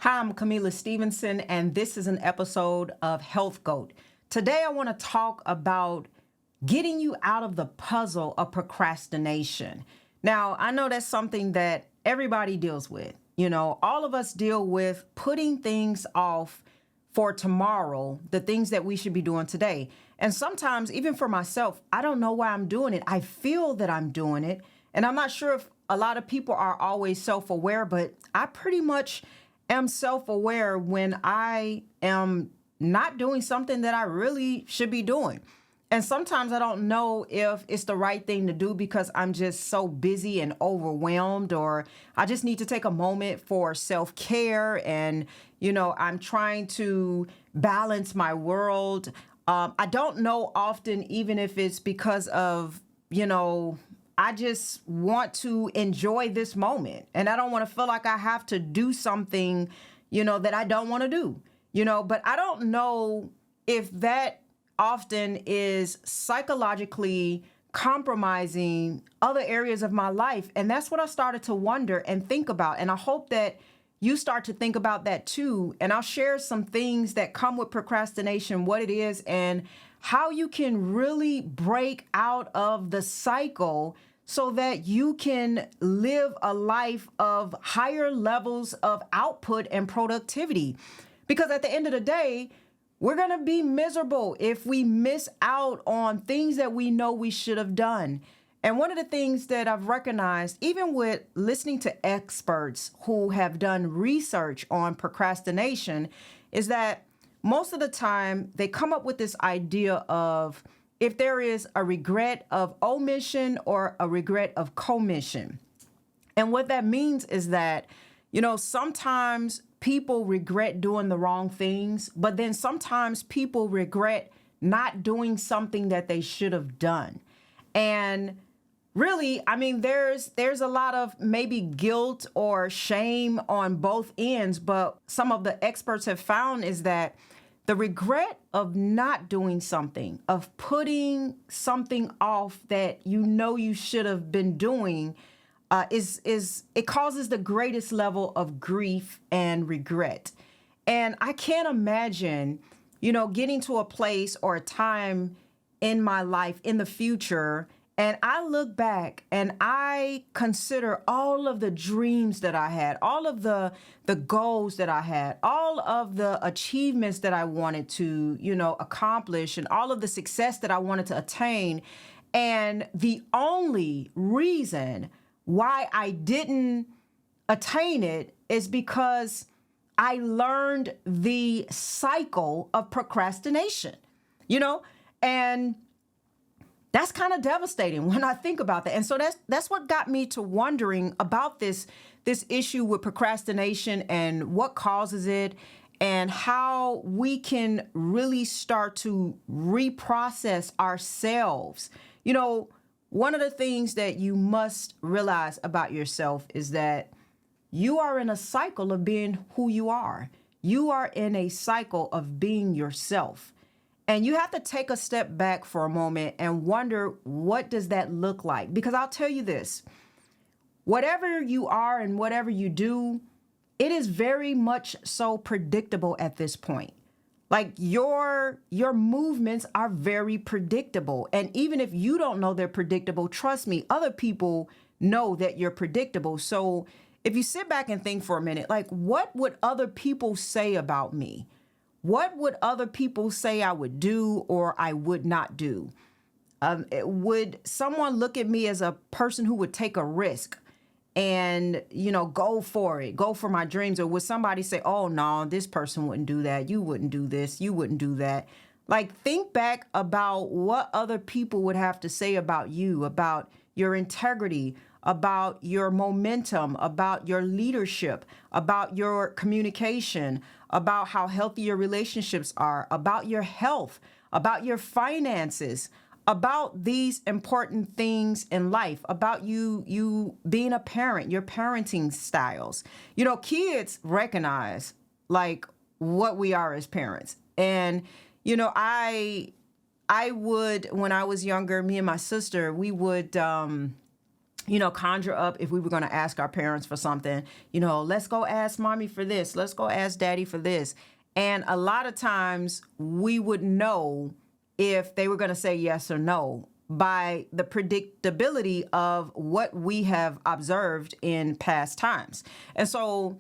Hi, I'm Kamilah Stevenson, and this is an episode of Health Goat. Today, I want to talk about getting you out of the puzzle of procrastination. Now, I know that's something that everybody deals with. You know, all of us deal with putting things off for tomorrow, the things that we should be doing today. And sometimes, even for myself, I don't know why I'm doing it. I feel that I'm doing it. And I'm not sure if a lot of people are always self-aware, but I pretty much am self-aware when I am not doing something that I really should be doing. And sometimes I don't know if it's the right thing to do because I'm just so busy and overwhelmed, or I just need to take a moment for self-care and, I'm trying to balance my world. I don't know often, even if it's because of, I just want to enjoy this moment, and I don't want to feel like I have to do something, that I don't want to do, but I don't know if that often is psychologically compromising other areas of my life. And that's what I started to wonder and think about. And I hope that you start to think about that too. And I'll share some things that come with procrastination, what it is, and how you can really break out of the cycle so that you can live a life of higher levels of output and productivity. Because at the end of the day, we're going to be miserable if we miss out on things that we know we should have done. And one of the things that I've recognized, even with listening to experts who have done research on procrastination, is that most of the time they come up with this idea of if there is a regret of omission or a regret of commission. And what that means is that, sometimes people regret doing the wrong things, but then sometimes people regret not doing something that they should have done. And really, there's a lot of maybe guilt or shame on both ends, but some of the experts have found is that the regret of not doing something, of putting something off that you should have been doing, it causes the greatest level of grief and regret. And I can't imagine, getting to a place or a time in my life in the future, and I look back and I consider all of the dreams that I had, all of the goals that I had, all of the achievements that I wanted to, accomplish, and all of the success that I wanted to attain. And the only reason why I didn't attain it is because I learned the cycle of procrastination, and that's kind of devastating when I think about that. And so that's what got me to wondering about this issue with procrastination and what causes it and how we can really start to reprocess ourselves. One of the things that you must realize about yourself is that you are in a cycle of being who you are. You are in a cycle of being yourself. And you have to take a step back for a moment and wonder, what does that look like? Because I'll tell you this, whatever you are and whatever you do, it is very much so predictable at this point. Like your movements are very predictable. And even if you don't know they're predictable, trust me, other people know that you're predictable. So if you sit back and think for a minute, like, what would other people say about me? What would other people say I would do or I would not do? Would someone look at me as a person who would take a risk and, go for it, go for my dreams? Or would somebody say, oh, no, this person wouldn't do that. You wouldn't do this. You wouldn't do that. Like, think back about what other people would have to say about you, about your integrity, about your momentum, about your leadership, about your communication, about how healthy your relationships are, about your health, about your finances, about these important things in life, about you being a parent, your parenting styles. Kids recognize like what we are as parents. And, I would, when I was younger, me and my sister, we would conjure up if we were going to ask our parents for something, let's go ask mommy for this. Let's go ask daddy for this. And a lot of times we would know if they were going to say yes or no by the predictability of what we have observed in past times. And so,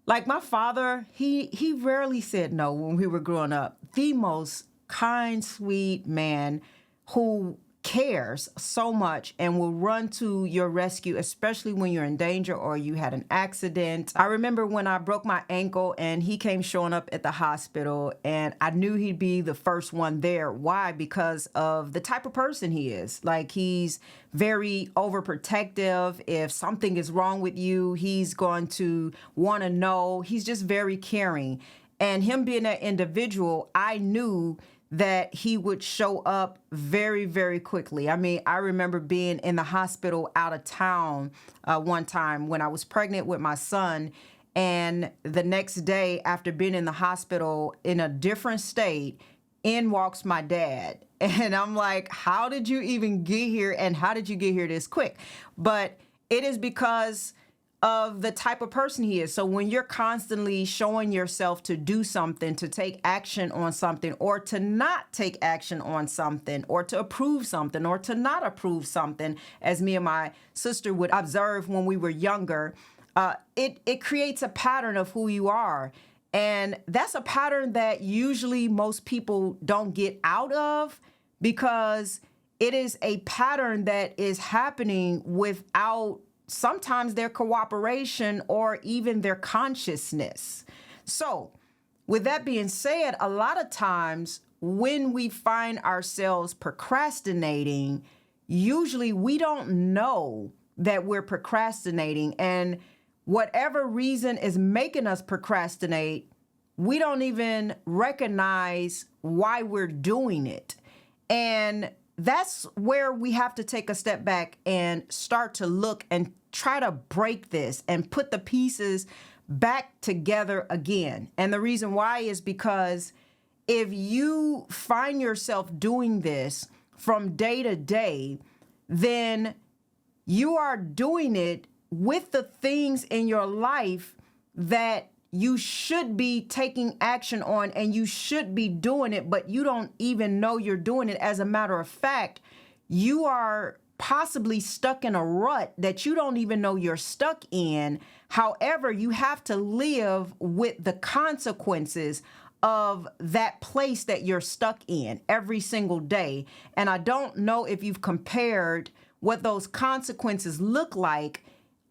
like my father, he rarely said no when we were growing up. The most kind, sweet man who cares so much and will run to your rescue, especially when you're in danger or you had an accident. I remember when I broke my ankle and he came showing up at the hospital, and I knew he'd be the first one there. Why? Because of the type of person he is. Like, he's very overprotective. If something is wrong with you, he's going to want to know. He's just very caring. And him being that individual, I knew that he would show up very, very quickly. I mean, I remember being in the hospital out of town one time when I was pregnant with my son. And the next day, after being in the hospital in a different state, in walks my dad. And I'm like, how did you even get here? And how did you get here this quick? But it is because of the type of person he is. So when you're constantly showing yourself to do something, to take action on something, or to not take action on something, or to approve something, or to not approve something, as me and my sister would observe when we were younger, it creates a pattern of who you are. And that's a pattern that usually most people don't get out of, because it is a pattern that is happening without sometimes their cooperation or even their consciousness. So with that being said, a lot of times when we find ourselves procrastinating, usually we don't know that we're procrastinating. And whatever reason is making us procrastinate, we don't even recognize why we're doing it. And that's where we have to take a step back and start to look and try to break this and put the pieces back together again. And the reason why is because if you find yourself doing this from day to day, then you are doing it with the things in your life that you should be taking action on, and you should be doing it, but you don't even know you're doing it. As a matter of fact, you are possibly stuck in a rut that you don't even know you're stuck in. However, you have to live with the consequences of that place that you're stuck in every single day. And I don't know if you've compared what those consequences look like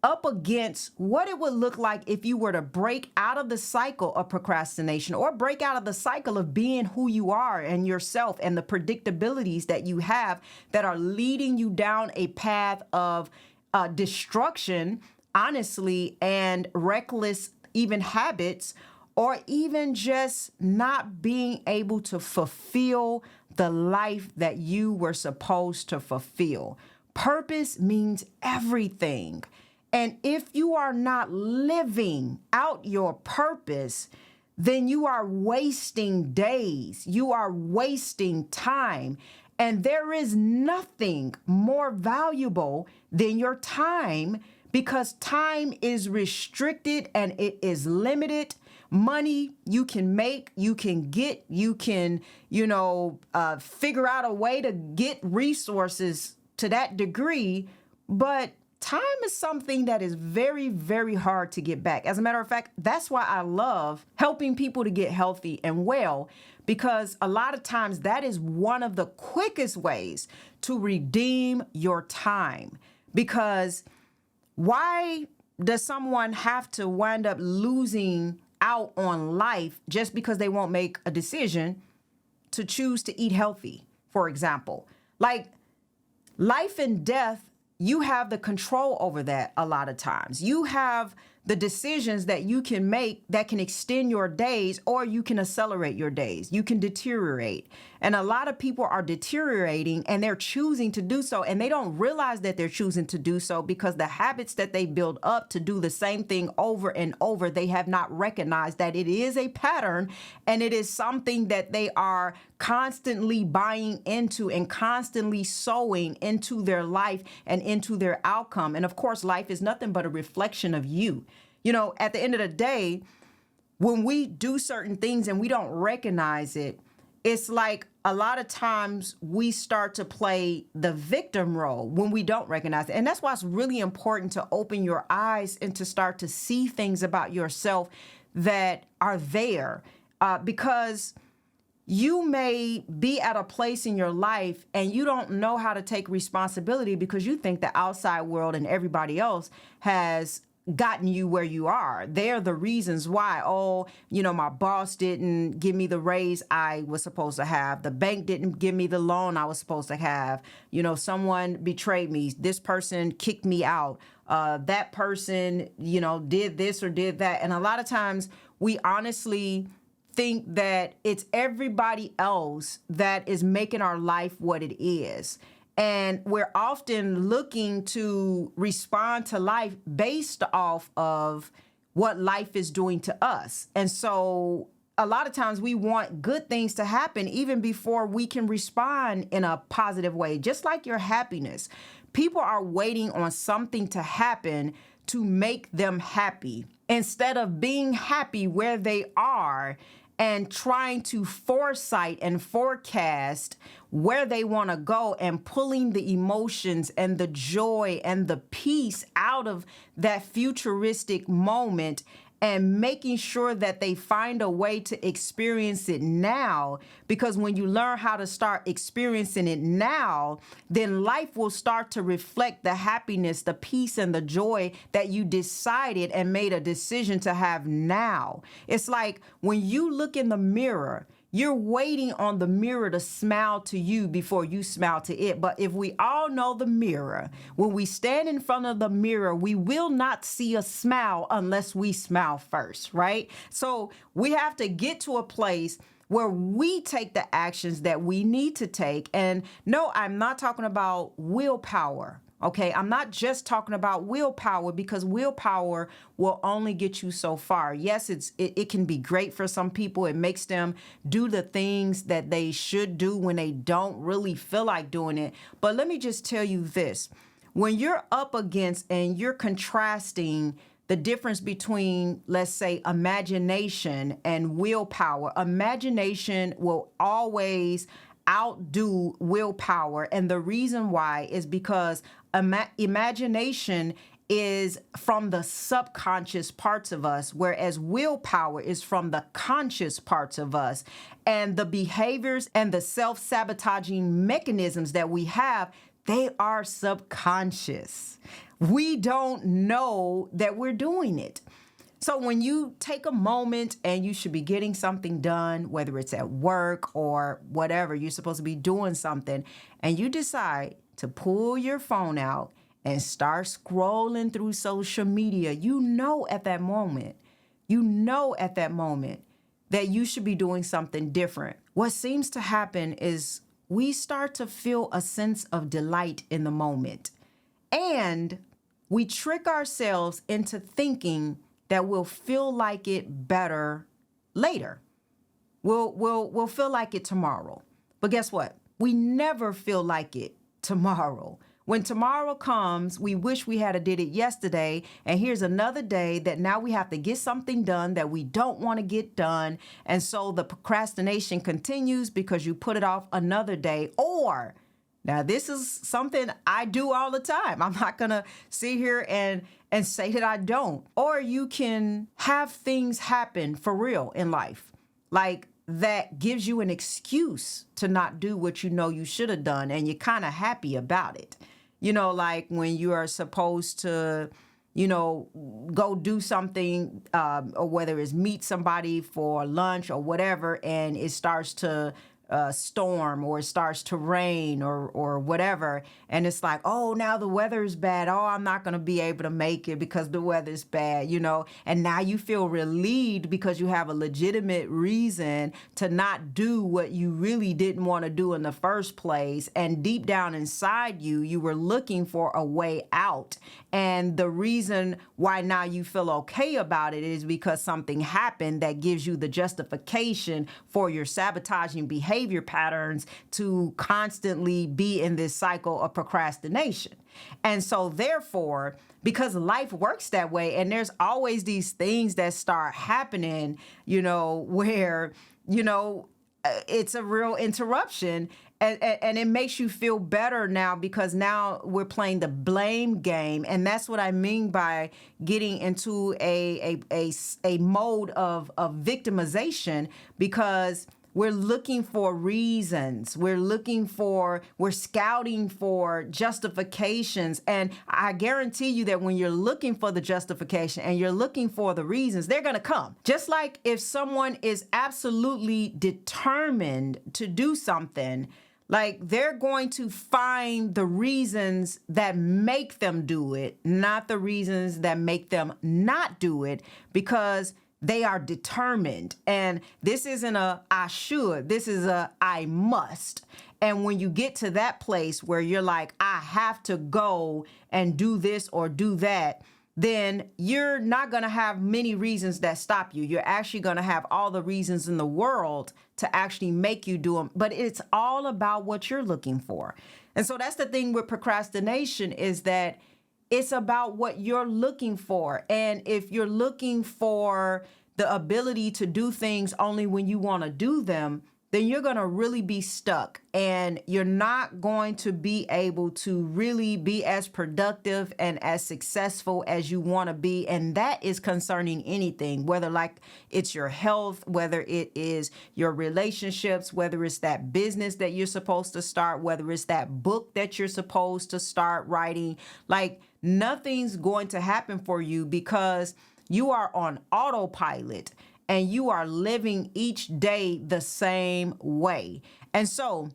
up against what it would look like if you were to break out of the cycle of procrastination, or break out of the cycle of being who you are and yourself and the predictabilities that you have that are leading you down a path of destruction, honestly, and reckless even habits, or even just not being able to fulfill the life that you were supposed to fulfill. Purpose means everything. And if you are not living out your purpose, then you are wasting days. You are wasting time. And there is nothing more valuable than your time, because time is restricted and it is limited. Money you can make, you can get, you can, figure out a way to get resources to that degree. But time is something that is very, very hard to get back. As a matter of fact, that's why I love helping people to get healthy and well, because a lot of times that is one of the quickest ways to redeem your time. Because why does someone have to wind up losing out on life just because they won't make a decision to choose to eat healthy, for example? Like, life and death, you have the control over that a lot of times. You have the decisions that you can make that can extend your days, or you can accelerate your days. You can deteriorate. And a lot of people are deteriorating and they're choosing to do so. And they don't realize that they're choosing to do so because the habits that they build up to do the same thing over and over, they have not recognized that it is a pattern and it is something that they are constantly buying into and constantly sowing into their life and into their outcome. And of course, life is nothing but a reflection of you. You know, at the end of the day, when we do certain things and we don't recognize it, it's like a lot of times we start to play the victim role when we don't recognize it. And that's why it's really important to open your eyes and to start to see things about yourself that are there, because you may be at a place in your life and you don't know how to take responsibility because you think the outside world and everybody else has gotten you where you are. They're the reasons why. Oh, you know, my boss didn't give me the raise I was supposed to have. The bank didn't give me the loan I was supposed to have. You know, someone betrayed me. This person kicked me out. That person, you know, did this or did that. And a lot of times we honestly think that it's everybody else that is making our life what it is. And we're often looking to respond to life based off of what life is doing to us. And so a lot of times we want good things to happen even before we can respond in a positive way, just like your happiness. People are waiting on something to happen to make them happy instead of being happy where they are and trying to foresight and forecast where they want to go and pulling the emotions and the joy and the peace out of that futuristic moment and making sure that they find a way to experience it now. Because when you learn how to start experiencing it now, then life will start to reflect the happiness, the peace, and the joy that you decided and made a decision to have now. It's like when you look in the mirror, you're waiting on the mirror to smile to you before you smile to it. But if we all know the mirror, when we stand in front of the mirror, we will not see a smile unless we smile first, right? So we have to get to a place where we take the actions that we need to take. And no, I'm not talking about willpower. Okay, I'm not just talking about willpower, because willpower will only get you so far. Yes, it can be great for some people. It makes them do the things that they should do when they don't really feel like doing it. But let me just tell you this. When you're up against and you're contrasting the difference between, let's say, imagination and willpower, imagination will always outdo willpower. And the reason why is because imagination is from the subconscious parts of us, whereas willpower is from the conscious parts of us. And the behaviors and the self-sabotaging mechanisms that we have, they are subconscious. We don't know that we're doing it. So when you take a moment and you should be getting something done, whether it's at work or whatever, you're supposed to be doing something, and you decide to pull your phone out and start scrolling through social media, you know at that moment that you should be doing something different. What seems to happen is we start to feel a sense of delight in the moment, and we trick ourselves into thinking that we'll feel like it better later. We'll feel like it tomorrow. But guess what? We never feel like it tomorrow. When tomorrow comes, we wish we had did it yesterday, and here's another day that now we have to get something done that we don't want to get done. And so the procrastination continues because you put it off another day. Or, now this is something I do all the time. I'm not going to sit here and say that I don't. Or you can have things happen for real in life, like that gives you an excuse to not do what you know you should have done, and you're kind of happy about it. You know, like when you are supposed to, you know, go do something, or whether it's meet somebody for lunch or whatever, and it starts to storm, or it starts to rain, or whatever, and it's like, oh, now the weather is bad. Oh, I'm not going to be able to make it because the weather's bad, and now you feel relieved because you have a legitimate reason to not do what you really didn't want to do in the first place. And deep down inside you were looking for a way out. And the reason why now you feel okay about it is because something happened that gives you the justification for your sabotaging behavior patterns to constantly be in this cycle of procrastination. And so therefore, because life works that way, and there's always these things that start happening, where, it's a real interruption. And it makes you feel better now, because now we're playing the blame game. And that's what I mean by getting into a mode of victimization, because we're looking for reasons. We're scouting for justifications. And I guarantee you that when you're looking for the justification and you're looking for the reasons, they're going to come. Just like if someone is absolutely determined to do something, like, they're going to find the reasons that make them do it, not the reasons that make them not do it, because they are determined. And this isn't a I should, this is a I must. And when you get to that place where you're like, I have to go and do this or do that, then you're not going to have many reasons that stop you. You're actually going to have all the reasons in the world to actually make you do them. But it's all about what you're looking for. And so that's the thing with procrastination, is that it's about what you're looking for. And if you're looking for the ability to do things only when you want to do them, then you're going to really be stuck, and you're not going to be able to really be as productive and as successful as you want to be. And that is concerning anything, whether like it's your health, whether it is your relationships, whether it's that business that you're supposed to start, whether it's that book that you're supposed to start writing. Like, nothing's going to happen for you because you are on autopilot. And you are living each day the same way. And so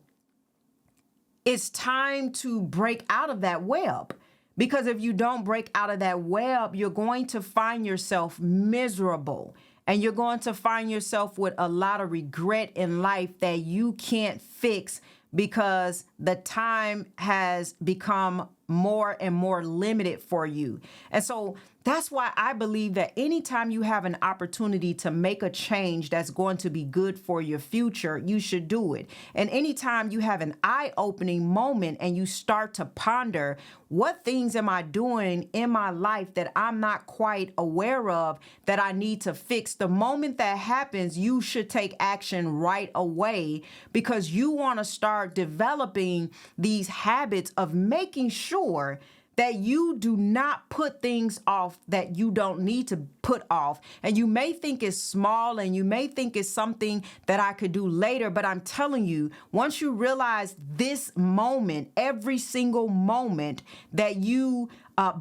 it's time to break out of that web, because if you don't break out of that web, you're going to find yourself miserable, and you're going to find yourself with a lot of regret in life that you can't fix, because the time has become more and more limited for you. And so that's why I believe that anytime you have an opportunity to make a change that's going to be good for your future, you should do it. And anytime you have an eye-opening moment and you start to ponder, what things am I doing in my life that I'm not quite aware of that I need to fix? The moment that happens, you should take action right away, because you want to start developing these habits of making sure that you do not put things off that you don't need to put off. And you may think it's small, and you may think it's something that I could do later, but I'm telling you, once you realize this moment, every single moment that you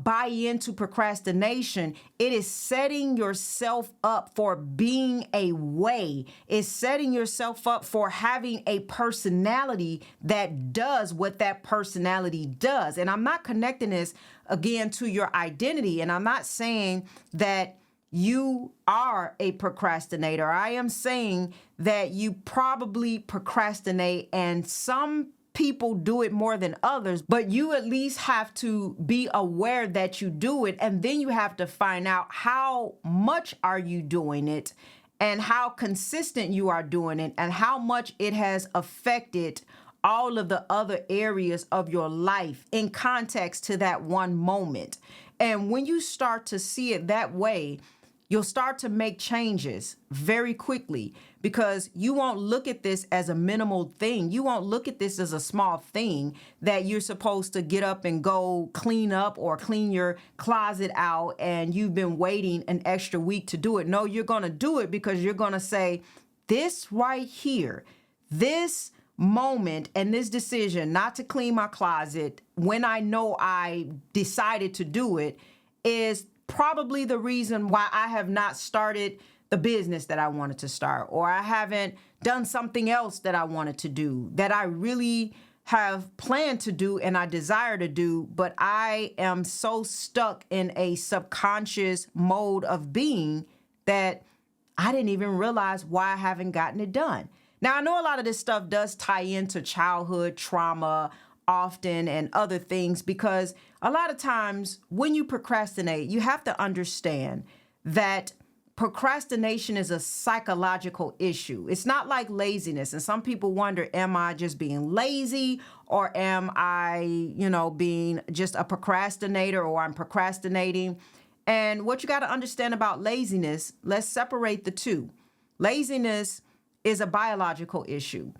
buy into procrastination, it is setting yourself up for being a way. It's setting yourself up for having a personality that does what that personality does. And I'm not connecting this again to your identity. And I'm not saying that you are a procrastinator. I am saying that you probably procrastinate, and some people do it more than others, but you at least have to be aware that you do it. And then you have to find out how much are you doing it, and how consistent you are doing it, and how much it has affected all of the other areas of your life in context to that one moment. And when you start to see it that way, you'll start to make changes very quickly, because you won't look at this as a minimal thing. You won't look at this as a small thing that you're supposed to get up and go clean up or clean your closet out, and you've been waiting an extra week to do it. No, you're going to do it because you're going to say, this right here, this moment and this decision not to clean my closet when I know I decided to do it is probably the reason why I have not started the business that I wanted to start, or I haven't done something else that I wanted to do that I really have planned to do and I desire to do, but I am so stuck in a subconscious mode of being that I didn't even realize why I haven't gotten it done. Now, I know a lot of this stuff does tie into childhood trauma often and other things, because a lot of times when you procrastinate, you have to understand that procrastination is a psychological issue. It's not like laziness. And some people wonder, am I just being lazy, or am I, being just a procrastinator, or I'm procrastinating? And what you got to understand about laziness, let's separate the two. Laziness is a biological issue.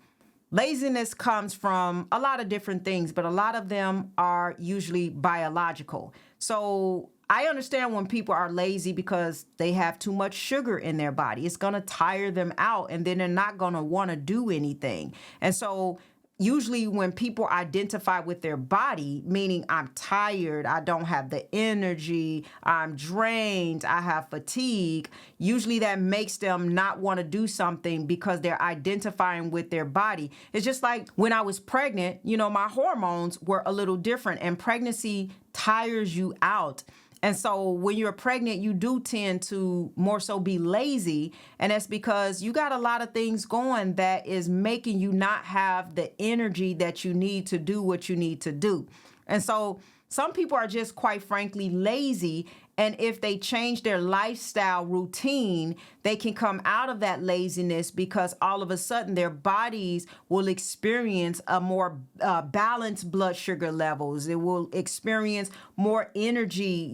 Laziness comes from a lot of different things, but a lot of them are usually biological. So I understand when people are lazy because they have too much sugar in their body. It's going to tire them out, and then they're not going to want to do anything. And so usually when people identify with their body, meaning I'm tired, I don't have the energy, I'm drained, I have fatigue, usually that makes them not want to do something because they're identifying with their body. It's just like when I was pregnant, my hormones were a little different, and pregnancy tires you out. And so when you're pregnant, you do tend to more so be lazy. And that's because you got a lot of things going that is making you not have the energy that you need to do what you need to do. And so some people are just, quite frankly, lazy. And if they change their lifestyle routine, they can come out of that laziness, because all of a sudden their bodies will experience a more balanced blood sugar levels. It will experience more energy,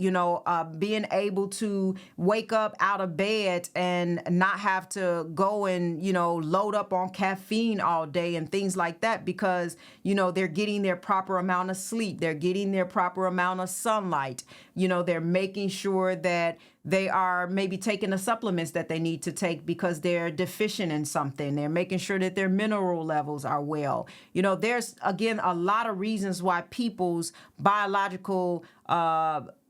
being able to wake up out of bed and not have to go and, load up on caffeine all day and things like that, because, they're getting their proper amount of sleep. They're getting their proper amount of sunlight. They're making sure that they are maybe taking the supplements that they need to take because they're deficient in something. They're making sure that their mineral levels are well. There's, again, a lot of reasons why people's biological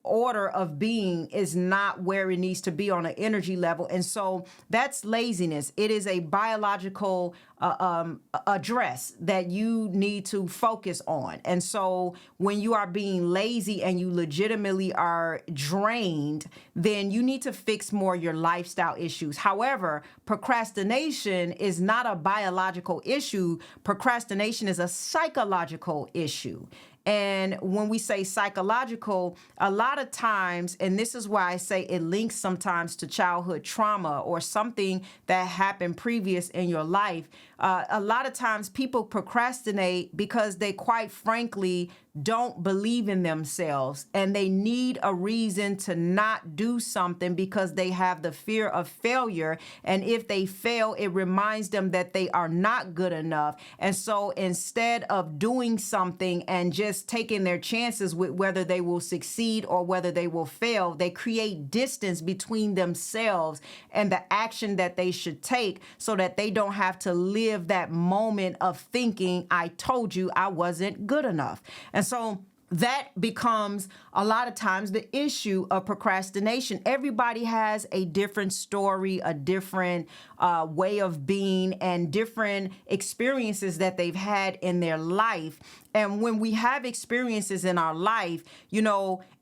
order of being is not where it needs to be on an energy level. And so that's laziness. It is a biological address that you need to focus on. And so when you are being lazy and you legitimately are drained, then you need to fix more your lifestyle issues. However, procrastination is not a biological issue. Procrastination is a psychological issue. And when we say psychological, a lot of times, and this is why I say it links sometimes to childhood trauma or something that happened previous in your life. A lot of times people procrastinate because they, quite frankly, don't believe in themselves, and they need a reason to not do something because they have the fear of failure. And if they fail, it reminds them that they are not good enough. And so instead of doing something and just taking their chances with whether they will succeed or whether they will fail, they create distance between themselves and the action that they should take, so that they don't have to live that moment of thinking, I told you I wasn't good enough. And so that becomes a lot of times the issue of procrastination. Everybody has a different story, a different way of being, and different experiences that they've had in their life. And when we have experiences in our life,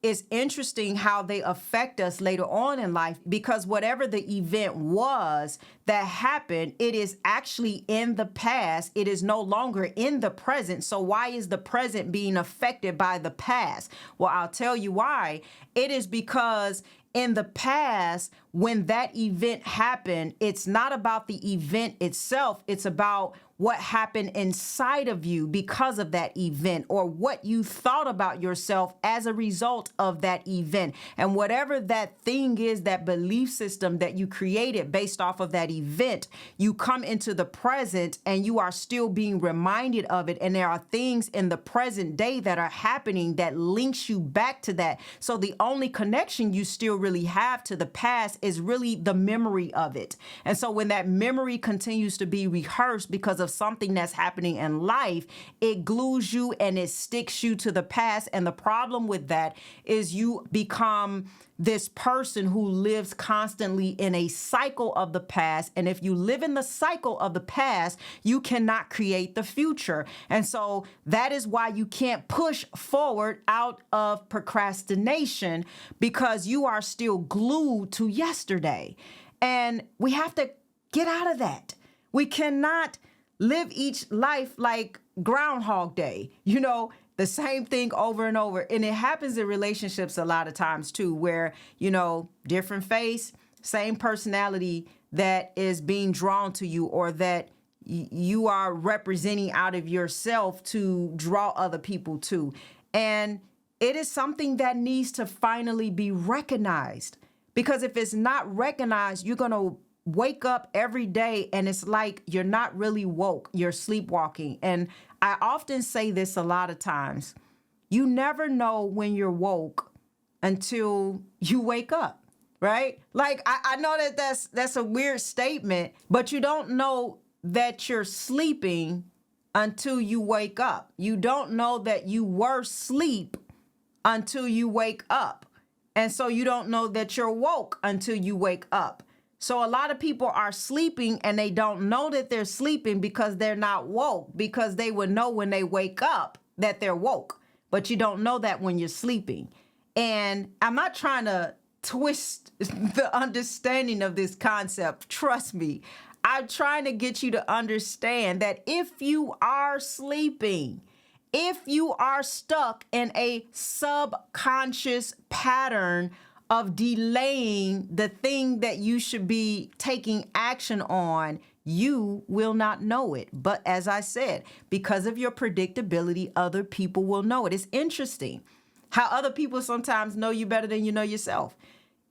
it's interesting how they affect us later on in life, because whatever the event was that happened, it is actually in the past. It is no longer in the present. So why is the present being affected by the past? Well, I'll tell you why. It is because in the past, when that event happened, it's not about the event itself. It's about what happened inside of you because of that event, or what you thought about yourself as a result of that event. And whatever that thing is, that belief system that you created based off of that event, you come into the present and you are still being reminded of it. And there are things in the present day that are happening that links you back to that. So the only connection you still really have to the past is really the memory of it. And so when that memory continues to be rehearsed because of something that's happening in life, it glues you and it sticks you to the past. And the problem with that is you become this person who lives constantly in a cycle of the past. And if you live in the cycle of the past, you cannot create the future. And so that is why you can't push forward out of procrastination, because you are still glued to yesterday. And we have to get out of that. We cannot live each life like Groundhog Day, the same thing over and over. And it happens in relationships a lot of times too, where, different face, same personality that is being drawn to you, or that you are representing out of yourself to draw other people to. And it is something that needs to finally be recognized, because if it's not recognized, you're going to wake up every day and it's like you're not really woke, you're sleepwalking. And I often say this a lot of times: you never know when you're woke until you wake up, right? Like, I know that that's a weird statement, but you don't know that you're sleeping until you wake up. You don't know that you were asleep until you wake up. And so you don't know that you're woke until you wake up. So a lot of people are sleeping and they don't know that they're sleeping because they're not woke, because they would know when they wake up that they're woke, but you don't know that when you're sleeping. And I'm not trying to twist the understanding of this concept. Trust me, I'm trying to get you to understand that if you are sleeping, if you are stuck in a subconscious pattern of delaying the thing that you should be taking action on, you will not know it. But as I said, because of your predictability, other people will know it. It's interesting how other people sometimes know you better than you know yourself,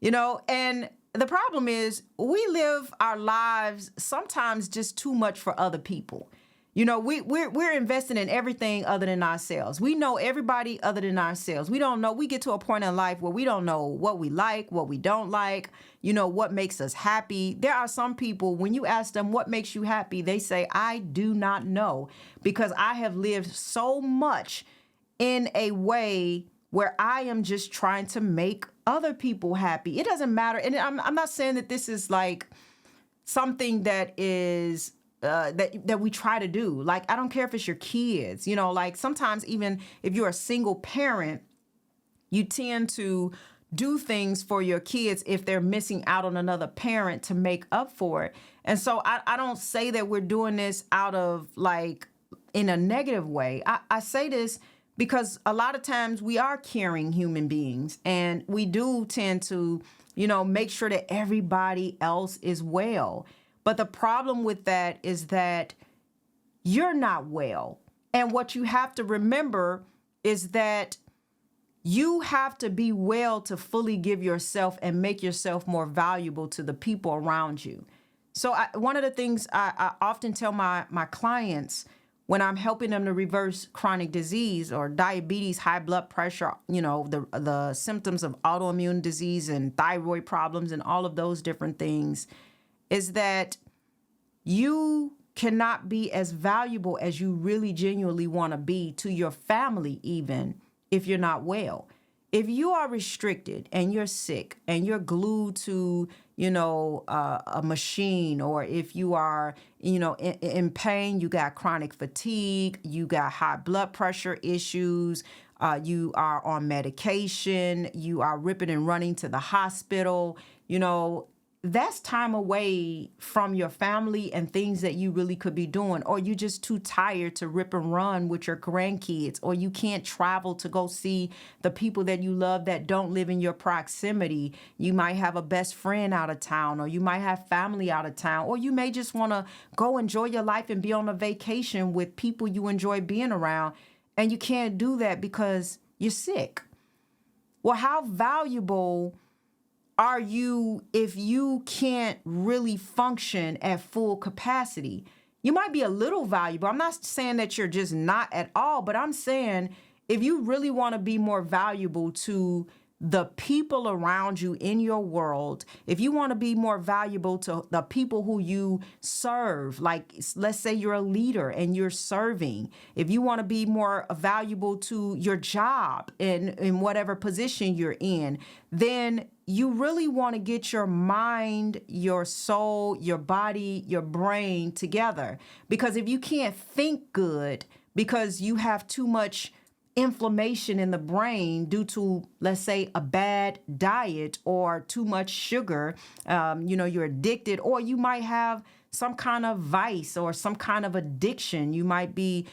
and the problem is we live our lives sometimes just too much for other people. We're investing in everything other than ourselves. We know everybody other than ourselves. We don't know. We get to a point in life where we don't know what we like, what we don't like, what makes us happy. There are some people, when you ask them what makes you happy, they say, I do not know, because I have lived so much in a way where I am just trying to make other people happy. It doesn't matter. And I'm not saying that this is like something that is that we try to do. Like, I don't care if it's your kids, like sometimes even if you're a single parent, you tend to do things for your kids if they're missing out on another parent to make up for it. And so I don't say that we're doing this out of like in a negative way. I say this because a lot of times we are caring human beings, and we do tend to, make sure that everybody else is well. But the problem with that is that you're not well. And what you have to remember is that you have to be well to fully give yourself and make yourself more valuable to the people around you. So one of the things I often tell my clients when I'm helping them to reverse chronic disease or diabetes, high blood pressure, the symptoms of autoimmune disease and thyroid problems and all of those different things, is that you cannot be as valuable as you really genuinely want to be to your family, even if you're not well. If you are restricted and you're sick and you're glued to, a machine, or if you are, in pain, you got chronic fatigue, you got high blood pressure issues, you are on medication, you are ripping and running to the hospital, that's time away from your family and things that you really could be doing. Or you're just too tired to rip and run with your grandkids, or you can't travel to go see the people that you love that don't live in your proximity. You might have a best friend out of town, or you might have family out of town, or you may just want to go enjoy your life and be on a vacation with people you enjoy being around, and you can't do that because you're sick. Well, how valuable are you if you can't really function at full capacity? You might be a little valuable. I'm not saying that you're just not at all, but I'm saying if you really want to be more valuable to the people around you in your world, if you want to be more valuable to the people who you serve, like let's say you're a leader and you're serving, if you want to be more valuable to your job in whatever position you're in, then you really want to get your mind, your soul, your body, your brain together. Because if you can't think good because you have too much inflammation in the brain due to, let's say, a bad diet or too much sugar, you're addicted, or you might have some kind of vice or some kind of addiction. You might be,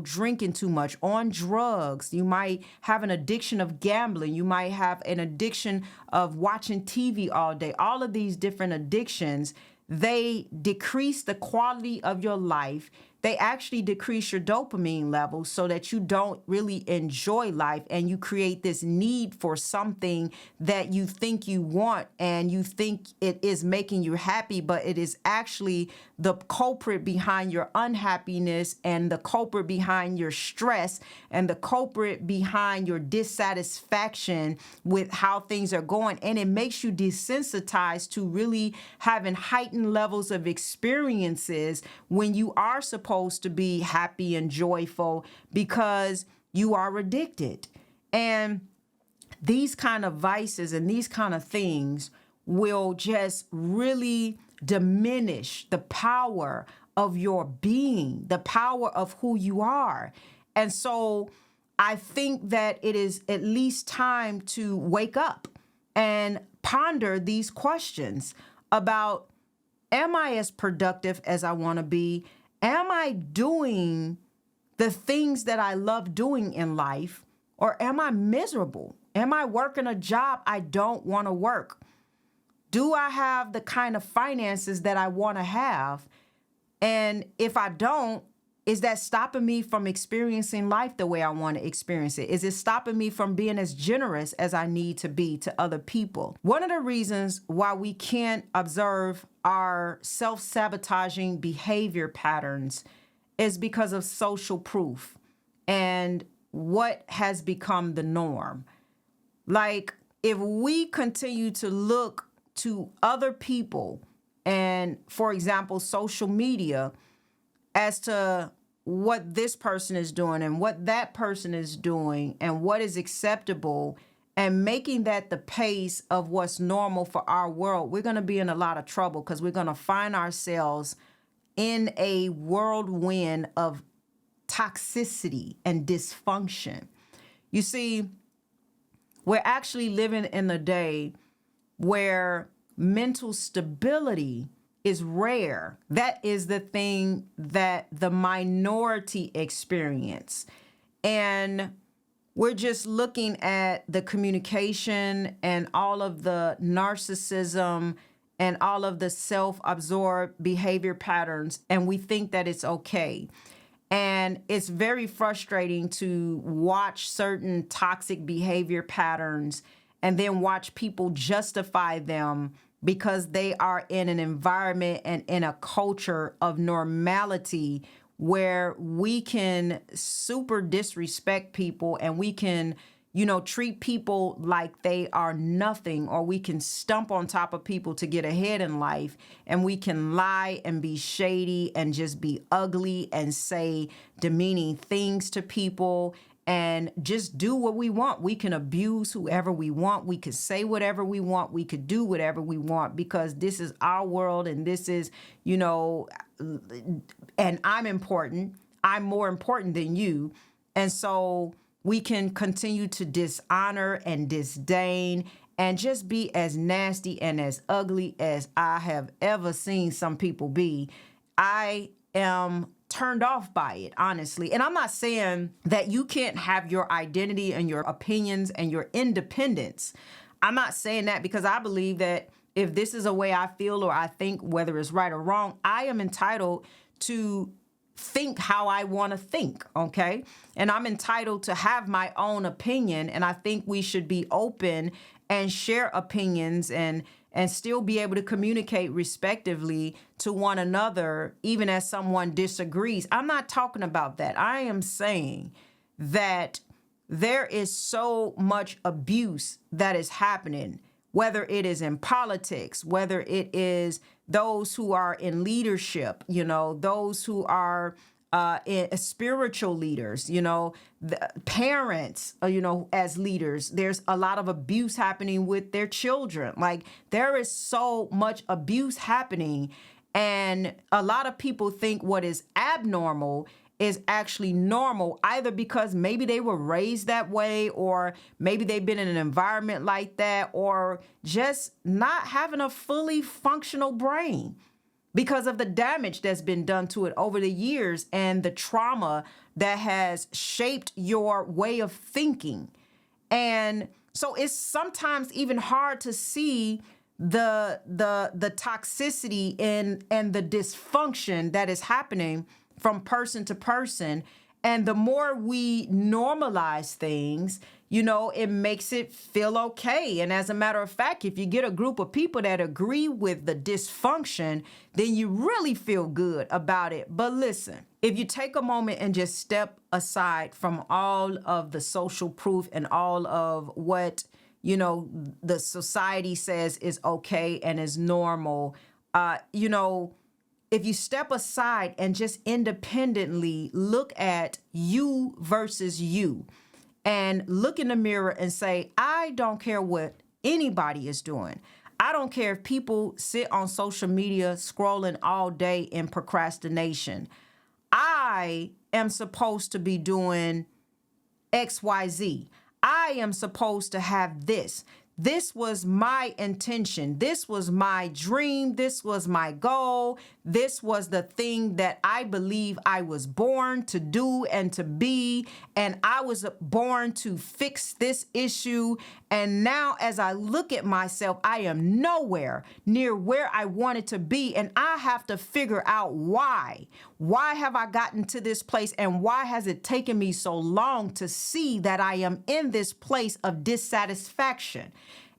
drinking too much, on drugs. You might have an addiction of gambling. You might have an addiction of watching TV all day. All of these different addictions, they decrease the quality of your life. They actually decrease your dopamine levels so that you don't really enjoy life, and you create this need for something that you think you want and you think it is making you happy, but it is actually the culprit behind your unhappiness and the culprit behind your stress and the culprit behind your dissatisfaction with how things are going. And it makes you desensitized to really having heightened levels of experiences when you are supposed to be happy and joyful, because you are addicted. And these kind of vices and these kind of things will just really diminish the power of your being, the power of who you are. And so I think that it is at least time to wake up and ponder these questions about, am I as productive as I want to be? Am I doing the things that I love doing in life, or am I miserable? Am I working a job I don't want to work? Do I have the kind of finances that I want to have? And if I don't, is that stopping me from experiencing life the way I want to experience it? Is it stopping me from being as generous as I need to be to other people? One of the reasons why we can't observe our self-sabotaging behavior patterns is because of social proof and what has become the norm. Like, if we continue to look to other people and, for example, social media, as to what this person is doing and what that person is doing and what is acceptable, and making that the pace of what's normal for our world, we're going to be in a lot of trouble, because we're going to find ourselves in a whirlwind of toxicity and dysfunction. You see, we're actually living in a day where mental stability is rare. That is the thing that the minority experience. And we're just looking at the communication and all of the narcissism and all of the self-absorbed behavior patterns, and we think that it's okay. And it's very frustrating to watch certain toxic behavior patterns and then watch people justify them because they are in an environment and in a culture of normality where we can super disrespect people, and we can, treat people like they are nothing, or we can stump on top of people to get ahead in life, and we can lie and be shady and just be ugly and say demeaning things to people and just do what we want. We can abuse whoever we want. We could say whatever we want. We could do whatever we want, because this is our world, and this is, and I'm important. I'm more important than you. And so we can continue to dishonor and disdain and just be as nasty and as ugly as I have ever seen some people be. I am turned off by it, honestly. And I'm not saying that you can't have your identity and your opinions and your independence. I'm not saying that, because I believe that if this is a way I feel or I think, whether it's right or wrong, I am entitled to think how I want to think, okay? And I'm entitled to have my own opinion, and I think we should be open and share opinions and still be able to communicate respectively to one another, even as someone disagrees. I'm not talking about that. I am saying that there is so much abuse that is happening, whether it is in politics, whether it is those who are in leadership, those who are spiritual leaders, the parents, as leaders. There's a lot of abuse happening with their children. Like, there is so much abuse happening. And a lot of people think what is abnormal is actually normal, either because maybe they were raised that way, or maybe they've been in an environment like that, or just not having a fully functional brain because of the damage that's been done to it over the years and the trauma that has shaped your way of thinking. And so it's sometimes even hard to see the toxicity and the dysfunction that is happening from person to person. And the more we normalize things, it makes it feel okay. And as a matter of fact, if you get a group of people that agree with the dysfunction, then you really feel good about it. But listen, if you take a moment and just step aside from all of the social proof and all of what, the society says is okay and is normal, if you step aside and just independently look at you versus you and look in the mirror and say, I don't care what anybody is doing. I don't care if people sit on social media scrolling all day in procrastination. I am supposed to be doing XYZ. I am supposed to have this. This was my intention. This was my dream. This was my goal. This was the thing that I believe I was born to do and to be. And I was born to fix this issue. And now as I look at myself, I am nowhere near where I wanted to be. And I have to figure out why. Why have I gotten to this place? And why has it taken me so long to see that I am in this place of dissatisfaction?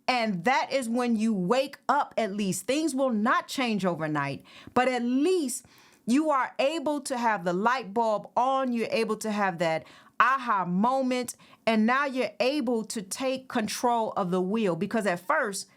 And that is when you wake up, at least. Things will not change overnight, but at least you are able to have the light bulb on. You're able to have that aha moment. And now you're able to take control of the wheel, because at first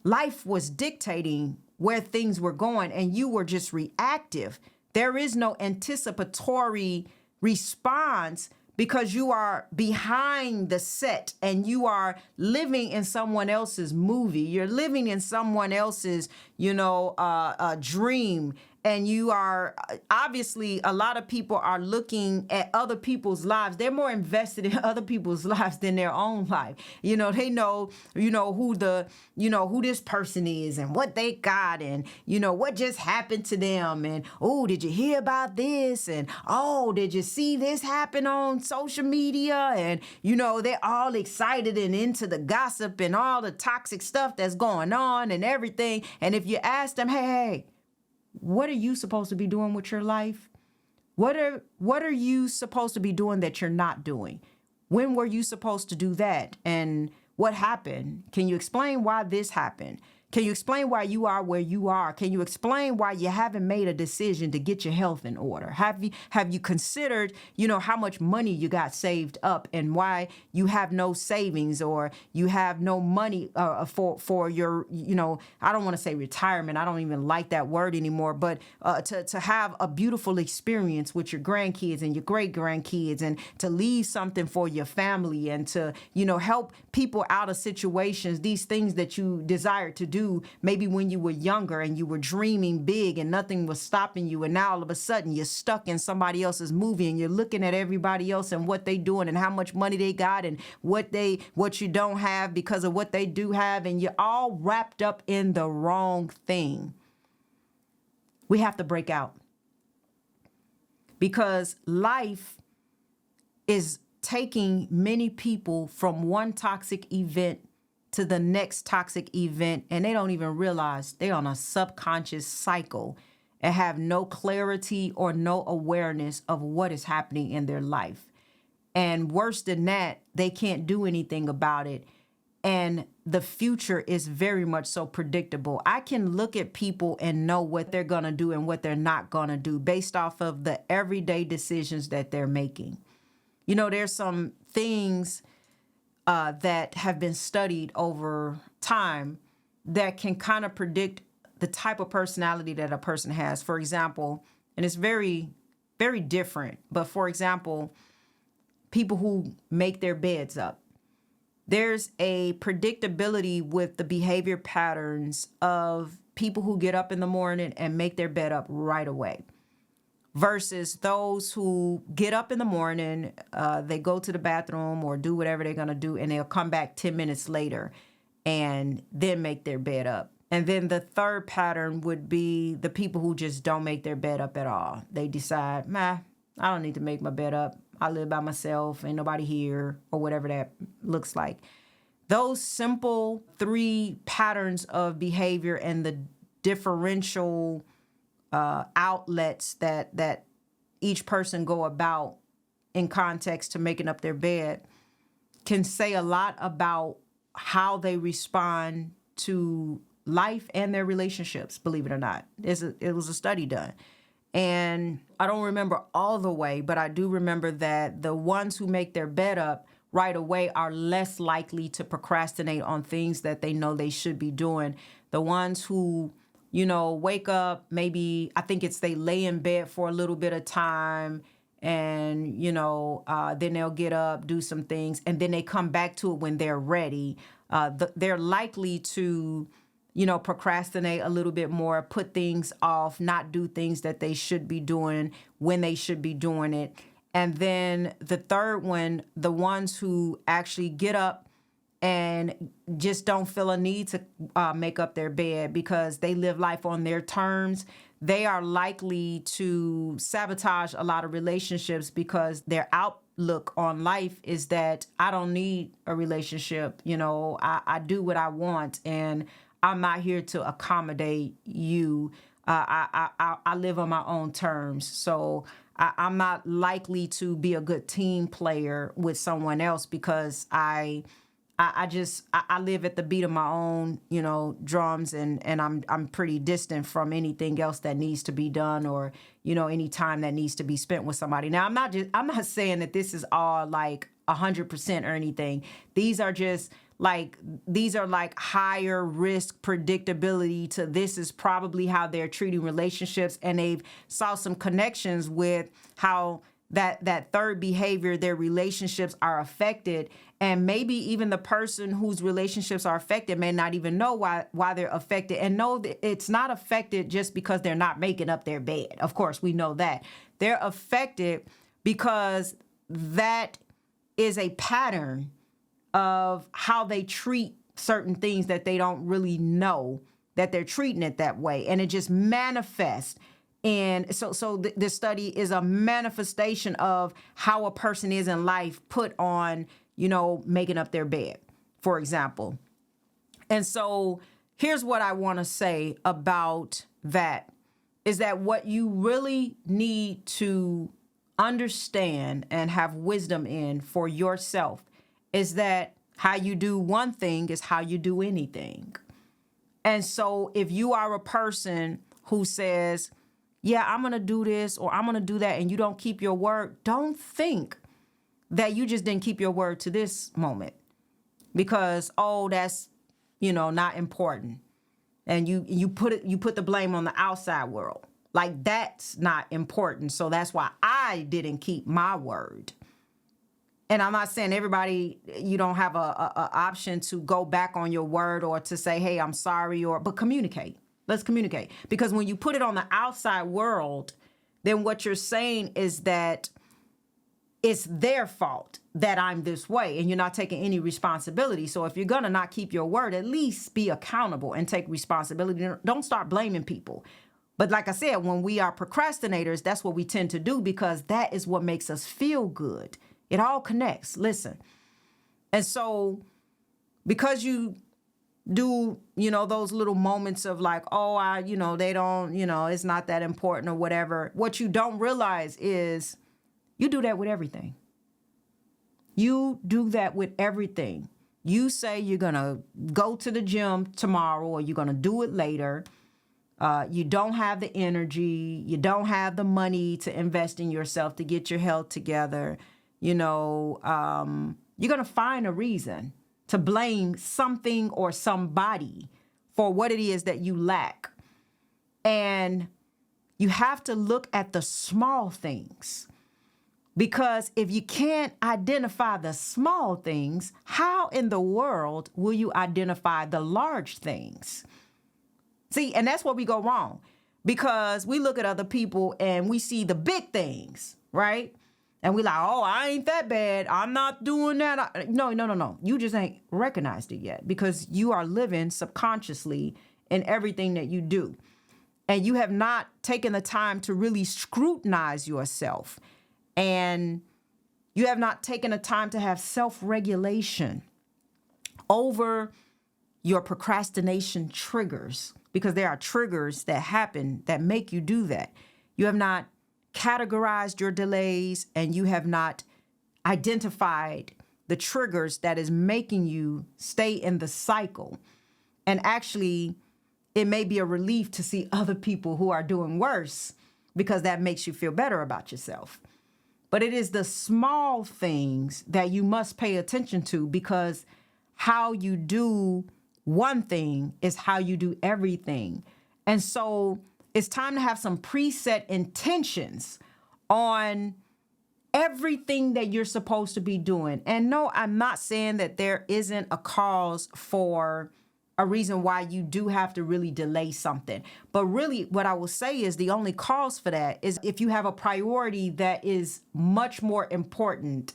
life was dictating where things were going and you were just reactive. There is no anticipatory response because you are behind the set and you are living in someone else's movie. You're living in someone else's, dream. And you are, obviously, a lot of people are looking at other people's lives. They're more invested in other people's lives than their own life. They know, who this person is and what they got and, what just happened to them. And, oh, did you hear about this? And, oh, did you see this happen on social media? And, they're all excited and into the gossip and all the toxic stuff that's going on and everything. And if you ask them, hey, what are you supposed to be doing with your life? What are you supposed to be doing that you're not doing? When were you supposed to do that? And what happened? Can you explain why this happened? Can you explain why you are where you are? Can you explain why you haven't made a decision to get your health in order? Have you considered, how much money you got saved up and why you have no savings or you have no money for your, I don't want to say retirement. I don't even like that word anymore, but to have a beautiful experience with your grandkids and your great grandkids and to leave something for your family and to, help people out of situations, these things that you desire to do maybe when you were younger and you were dreaming big and nothing was stopping you, and now all of a sudden you're stuck in somebody else's movie and you're looking at everybody else and what they doing and how much money they got and what you don't have because of what they do have, and you're all wrapped up in the wrong thing. We have to break out, because life is taking many people from one toxic event to the next toxic event, and they don't even realize they're on a subconscious cycle and have no clarity or no awareness of what is happening in their life. And worse than that, they can't do anything about it. And the future is very much so predictable. I can look at people and know what they're going to do and what they're not going to do based off of the everyday decisions that they're making. There's some things that have been studied over time that can kind of predict the type of personality that a person has. For example, and it's very, very different, but for example, people who make their beds up. There's a predictability with the behavior patterns of people who get up in the morning and make their bed up right away versus those who get up in the morning, they go to the bathroom or do whatever they're going to do, and they'll come back 10 minutes later and then make their bed up. And then the third pattern would be the people who just don't make their bed up at all. They decide, I don't need to make my bed up. I live by myself, ain't nobody here, or whatever that looks like. Those simple 3 patterns of behavior and the differential outlets that each person go about in context to making up their bed can say a lot about how they respond to life and their relationships, believe it or not. It was a study done. And I don't remember all the way, but I do remember that the ones who make their bed up right away are less likely to procrastinate on things that they know they should be doing. The ones who, wake up, maybe, I think it's they lay in bed for a little bit of time and, then they'll get up, do some things, and then they come back to it when they're ready. They're likely to procrastinate a little bit more, put things off, not do things that they should be doing when they should be doing it. And then the third one, the ones who actually get up and just don't feel a need to make up their bed because they live life on their terms, they are likely to sabotage a lot of relationships because their outlook on life is that I don't need a relationship. I do what I want, and I'm not here to accommodate you. I live on my own terms. So I'm not likely to be a good team player with someone else because I live at the beat of my own, drums, and I'm pretty distant from anything else that needs to be done or, any time that needs to be spent with somebody. Now, I'm not saying that this is all like 100% or anything. These are like higher risk predictability to this is probably how they're treating relationships, and they've saw some connections with how that third behavior, their relationships are affected, and maybe even the person whose relationships are affected may not even know why they're affected, and know that it's not affected just because they're not making up their bed. Of course, we know that. They're affected because that is a pattern of how they treat certain things that they don't really know that they're treating it that way. And it just manifests. And so this study is a manifestation of how a person is in life put on, making up their bed, for example. And so here's what I want to say about that is that what you really need to understand and have wisdom in for yourself is that how you do one thing is how you do anything. And so if you are a person who says, yeah, I'm going to do this or I'm going to do that, and you don't keep your word, don't think that you just didn't keep your word to this moment because, that's, not important. And you put the blame on the outside world. Like, that's not important. So that's why I didn't keep my word. And I'm not saying everybody, you don't have a option to go back on your word or to say, hey, I'm sorry, but communicate. Let's communicate. Because when you put it on the outside world, then what you're saying is that it's their fault that I'm this way, and you're not taking any responsibility. So if you're going to not keep your word, at least be accountable and take responsibility. Don't start blaming people. But like I said, when we are procrastinators, that's what we tend to do because that is what makes us feel good. It all connects. Listen. And so because you do, those little moments of like, they don't, it's not that important or whatever. What you don't realize is you do that with everything. You do that with everything. You say you're going to go to the gym tomorrow or you're going to do it later. You don't have the energy. You don't have the money to invest in yourself to get your health together. you're going to find a reason to blame something or somebody for what it is that you lack. And you have to look at the small things, because if you can't identify the small things, how in the world will you identify the large things? See, and that's where we go wrong, because we look at other people and we see the big things, right? And we like, oh, I ain't that bad. I'm not doing that. No. You just ain't recognized it yet, because you are living subconsciously in everything that you do. And you have not taken the time to really scrutinize yourself. And you have not taken the time to have self-regulation over your procrastination triggers, because there are triggers that happen that make you do that. You have not categorized your delays, and you have not identified the triggers that is making you stay in the cycle. And actually, it may be a relief to see other people who are doing worse, because that makes you feel better about yourself. But it is the small things that you must pay attention to, because how you do one thing is how you do everything. And so it's time to have some preset intentions on everything that you're supposed to be doing. And no, I'm not saying that there isn't a cause for a reason why you do have to really delay something. But really, what I will say is the only cause for that is if you have a priority that is much more important.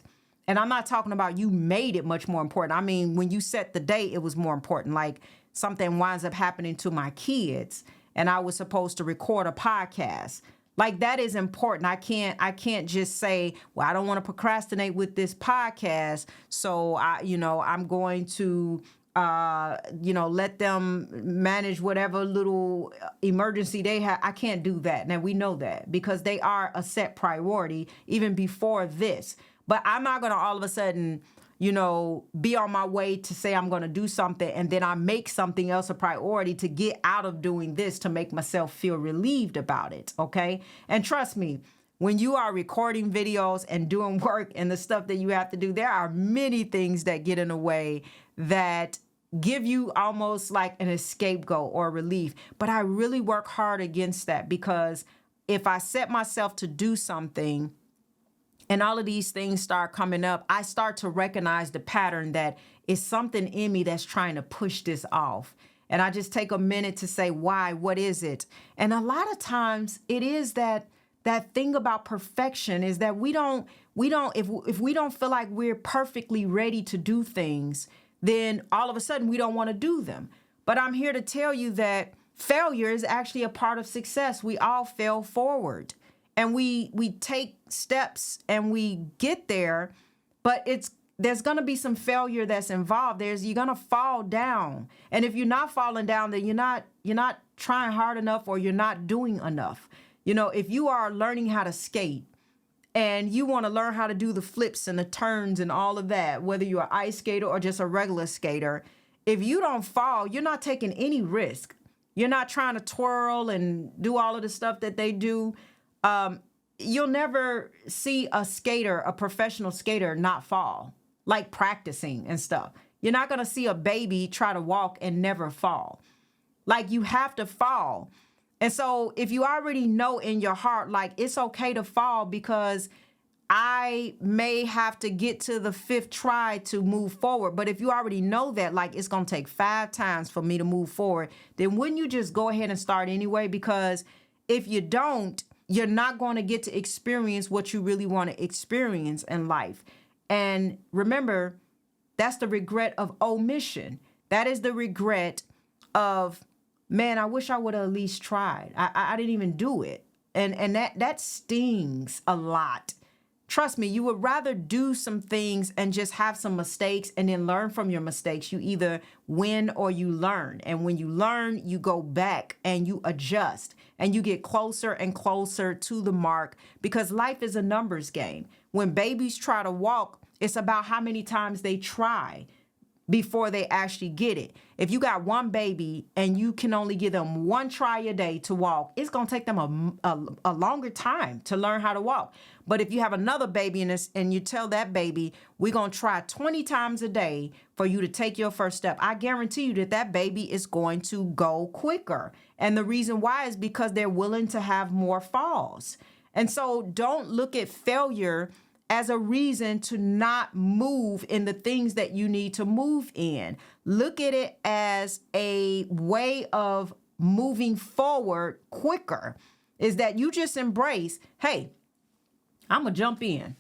And I'm not talking about you made it much more important. I mean, when you set the date, it was more important. Like something winds up happening to my kids and I was supposed to record a podcast. Like that is important. I can't just say, well, I don't want to procrastinate with this podcast. So I'm going to let them manage whatever little emergency they have. I can't do that. Now we know that because they are a set priority even before this. But I'm not going to all of a sudden, be on my way to say I'm going to do something and then I make something else a priority to get out of doing this to make myself feel relieved about it. Okay. And trust me, when you are recording videos and doing work and the stuff that you have to do, there are many things that get in the way that give you almost like an scapegoat or relief. But I really work hard against that, because if I set myself to do something and all of these things start coming up, I start to recognize the pattern that it's something in me that's trying to push this off. And I just take a minute to say, why? What is it? And a lot of times it is that thing about perfection is that if we don't feel like we're perfectly ready to do things, then all of a sudden we don't want to do them. But I'm here to tell you that failure is actually a part of success. We all fail forward and we take steps and we get there, but there's going to be some failure that's involved. You're going to fall down. And if you're not falling down, then you're not trying hard enough, or you're not doing enough. If you are learning how to skate and you want to learn how to do the flips and the turns and all of that, whether you're an ice skater or just a regular skater, if you don't fall, you're not taking any risk. You're not trying to twirl and do all of the stuff that they do. You'll never see a professional skater not fall, like practicing and stuff. You're not going to see a baby try to walk and never fall. Like, you have to fall. And so if you already know in your heart, like, it's okay to fall because I may have to get to the 5th try to move forward. But if you already know that, like, it's going to take 5 times for me to move forward, then wouldn't you just go ahead and start anyway? Because if you don't, you're not going to get to experience what you really want to experience in life. And remember, that's the regret of omission. That is the regret of, man, I wish I would have at least tried. I didn't even do it. And that stings a lot. Trust me, you would rather do some things and just have some mistakes and then learn from your mistakes. You either win or you learn. And when you learn, you go back and you adjust and you get closer and closer to the mark, because life is a numbers game. When babies try to walk, it's about how many times they try. before they actually get it. If you got one baby and you can only give them one try a day to walk, it's going to take them a longer time to learn how to walk. But if you have another baby and you tell that baby, we're going to try 20 times a day for you to take your first step, I guarantee you that that baby is going to go quicker. And the reason why is because they're willing to have more falls. And so don't look at failure as a reason to not move in the things that you need to move in. Look at it as a way of moving forward quicker, is that you just embrace, hey, I'm going to jump in.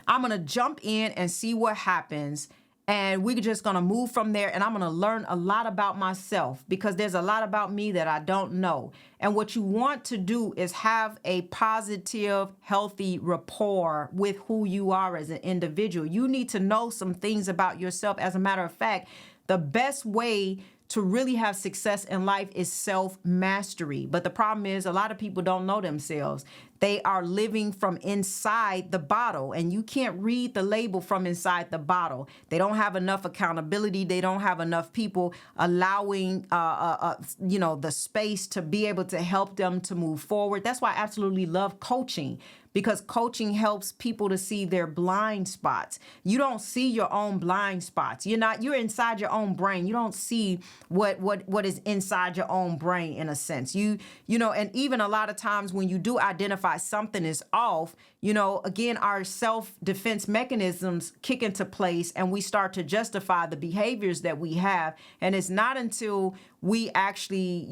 I'm going to jump in and see what happens. And we're just going to move from there. And I'm going to learn a lot about myself because there's a lot about me that I don't know. And what you want to do is have a positive, healthy rapport with who you are as an individual. You need to know some things about yourself. As a matter of fact, the best way to really have success in life is self-mastery. But the problem is a lot of people don't know themselves. They are living from inside the bottle, and you can't read the label from inside the bottle. They don't have enough accountability. They don't have enough people allowing, the space to be able to help them to move forward. That's why I absolutely love coaching, because coaching helps people to see their blind spots. You don't see your own blind spots. You're inside your own brain. You don't see what is inside your own brain in a sense. And even a lot of times when you do identify something is off, again, our self-defense mechanisms kick into place and we start to justify the behaviors that we have. And it's not until we actually,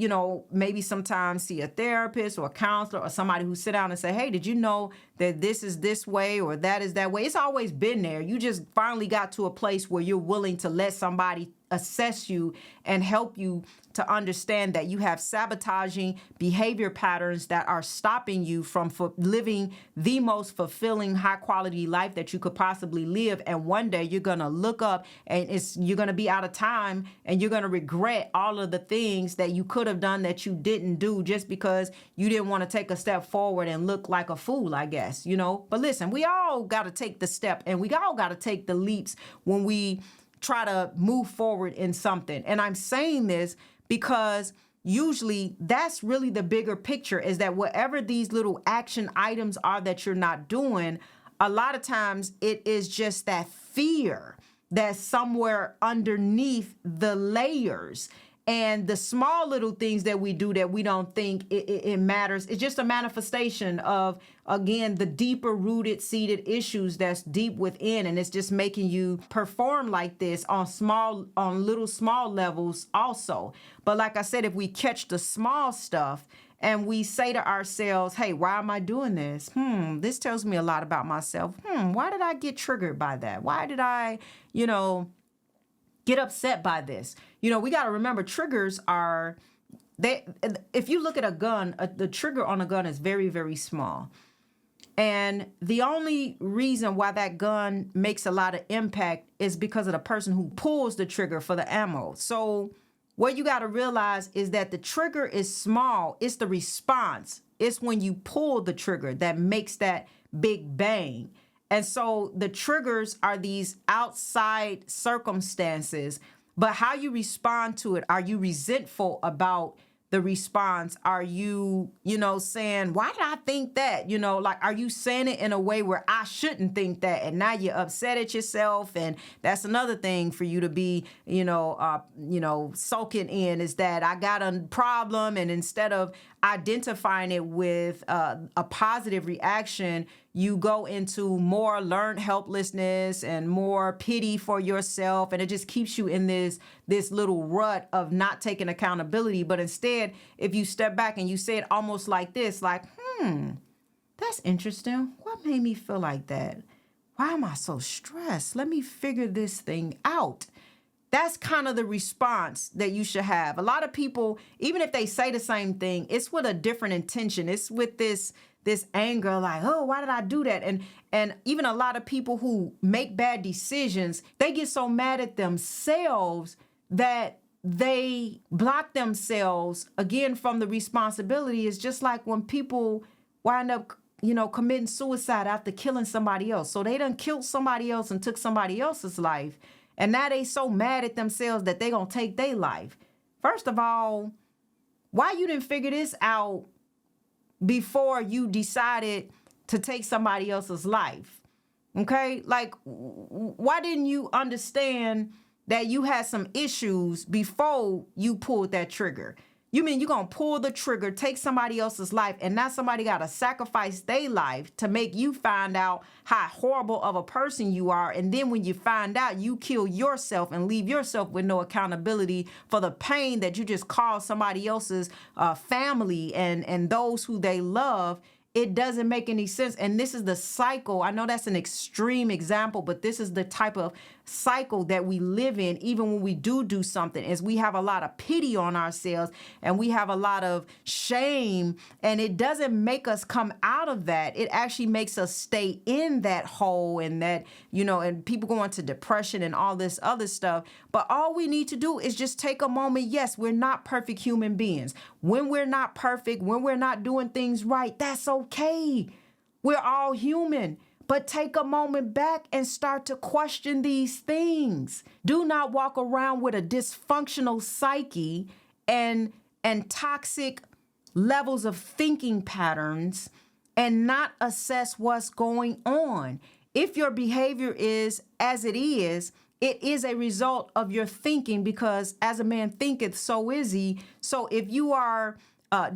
maybe sometimes see a therapist or a counselor or somebody who sit down and say, hey, did you know that this is this way or that is that way? It's always been there. You just finally got to a place where you're willing to let somebody assess you and help you to understand that you have sabotaging behavior patterns that are stopping you from living the most fulfilling, high quality life that you could possibly live. And one day you're going to look up and you're going to be out of time and you're going to regret all of the things that you could have done that you didn't do just because you didn't want to take a step forward and look like a fool, I guess, But listen, we all got to take the step and we all got to take the leaps when we try to move forward in something. And I'm saying this because usually that's really the bigger picture, is that whatever these little action items are that you're not doing, a lot of times it is just that fear that's somewhere underneath the layers. And the small little things that we do that we don't think it matters, it's just a manifestation of, again, the deeper rooted, seated issues that's deep within. And it's just making you perform like this on little small levels also. But like I said, if we catch the small stuff and we say to ourselves, hey, why am I doing this? This tells me a lot about myself. Why did I get triggered by that? Why did I, get upset by this? We got to remember triggers if you look at a gun, the trigger on a gun is very, very small. And the only reason why that gun makes a lot of impact is because of the person who pulls the trigger for the ammo. So what you got to realize is that the trigger is small. It's the response. It's when you pull the trigger that makes that big bang. And so the triggers are these outside circumstances, but how you respond to it, are you resentful about the response? Are you, saying, why did I think that? Are you saying it in a way where I shouldn't think that? And now you're upset at yourself. And that's another thing for you to be, soaking in, is that I got a problem. And instead of identifying it with a positive reaction, you go into more learned helplessness and more pity for yourself. And it just keeps you in this little rut of not taking accountability. But instead, if you step back and you say it almost like this, like, that's interesting. What made me feel like that? Why am I so stressed? Let me figure this thing out. That's kind of the response that you should have. A lot of people, even if they say the same thing, it's with a different intention. It's with this anger, like, oh, why did I do that? And even a lot of people who make bad decisions, they get so mad at themselves that they block themselves, again, from the responsibility. It's just like when people wind up, committing suicide after killing somebody else. So they done killed somebody else and took somebody else's life. And now they so mad at themselves that they gonna take their life. First of all, why you didn't figure this out before you decided to take somebody else's life? Okay? Like, why didn't you understand that you had some issues before you pulled that trigger? You mean you're going to pull the trigger, take somebody else's life, and now somebody got to sacrifice their life to make you find out how horrible of a person you are. And then when you find out, you kill yourself and leave yourself with no accountability for the pain that you just caused somebody else's family and those who they love. It doesn't make any sense. And this is the cycle. I know that's an extreme example, but this is the type of cycle that we live in, even when we do something, is we have a lot of pity on ourselves and we have a lot of shame, and it doesn't make us come out of that. It actually makes us stay in that hole, and that, and people go into depression and all this other stuff. But all we need to do is just take a moment. Yes, we're not perfect human beings. When we're not perfect, when we're not doing things right, that's okay. We're all human. But take a moment back and start to question these things. Do not walk around with a dysfunctional psyche and toxic levels of thinking patterns and not assess what's going on. If your behavior is as it is a result of your thinking, because as a man thinketh, so is he. So if you are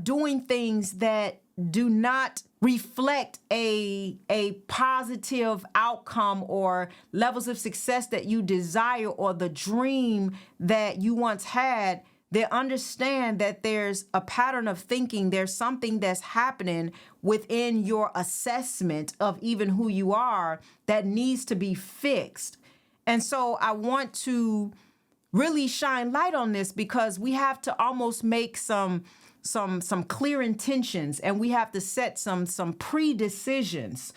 doing things that do not reflect a positive outcome or levels of success that you desire or the dream that you once had, they understand that there's a pattern of thinking. There's something that's happening within your assessment of even who you are that needs to be fixed. And so I want to really shine light on this, because we have to almost make some clear intentions, and we have to set some pre-decisions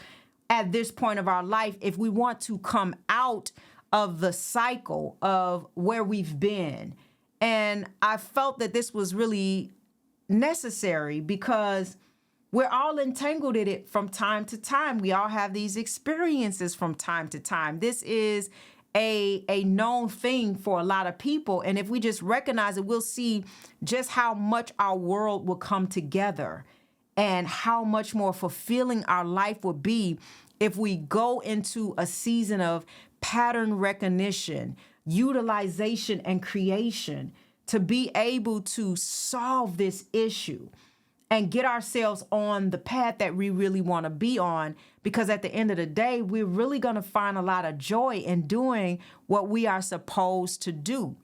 at this point of our life if we want to come out of the cycle of where we've been. And I felt that this was really necessary because we're all entangled in it from time to time. We all have these experiences from time to time. This is a known thing for a lot of people. And if we just recognize it, we'll see just how much our world will come together and how much more fulfilling our life will be if we go into a season of pattern recognition, utilization, and creation to be able to solve this issue and get ourselves on the path that we really want to be on. Because at the end of the day, we're really going to find a lot of joy in doing what we are supposed to do.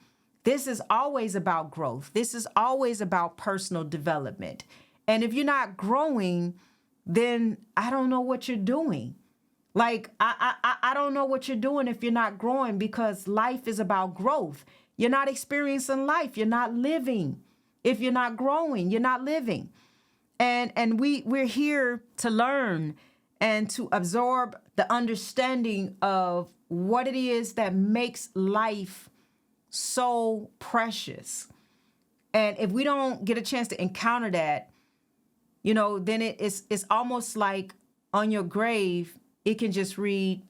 This is always about growth. This is always about personal development. And if you're not growing, then I don't know what you're doing. Like, I don't know what you're doing if you're not growing, because life is about growth. You're not experiencing life. You're not living. If you're not growing, you're not living. And we're here to learn and to absorb the understanding of what it is that makes life so precious. And if we don't get a chance to encounter that, then it's almost like on your grave, it can just read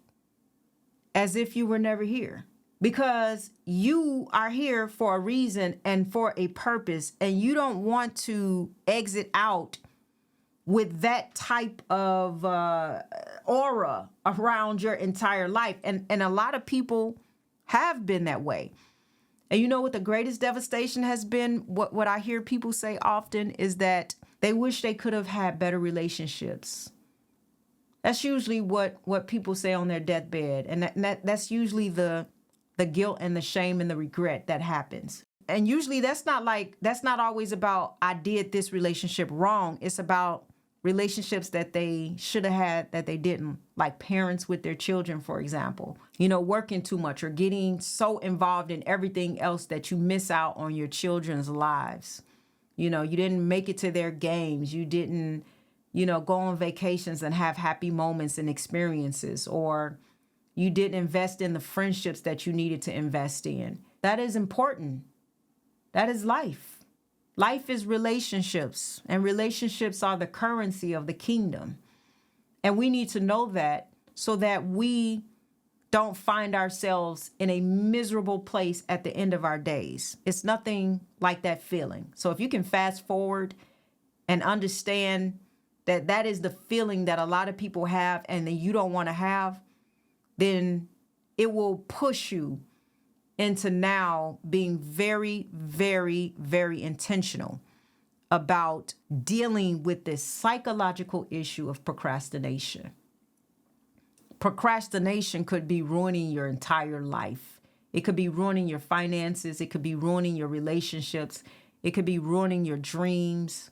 as if you were never here. Because you are here for a reason and for a purpose, and you don't want to exit out with that type of aura around your entire life. And a lot of people have been that way. And you know what the greatest devastation has been? What I hear people say often is that they wish they could have had better relationships. That's usually what people say on their deathbed. And that's usually the guilt and the shame and the regret that happens. And usually that's not always about, I did this relationship wrong. It's about relationships that they should have had that they didn't, like parents with their children, for example, working too much or getting so involved in everything else that you miss out on your children's lives. You didn't make it to their games. You didn't, go on vacations and have happy moments and experiences, or you didn't invest in the friendships that you needed to invest in. That is important. That is life. Life is relationships, and relationships are the currency of the kingdom. And we need to know that so that we don't find ourselves in a miserable place at the end of our days. It's nothing like that feeling. So if you can fast forward and understand that that is the feeling that a lot of people have and that you don't want to have, then it will push you into now being very, very, very intentional about dealing with this psychological issue of procrastination. Procrastination could be ruining your entire life. It could be ruining your finances. It could be ruining your relationships. It could be ruining your dreams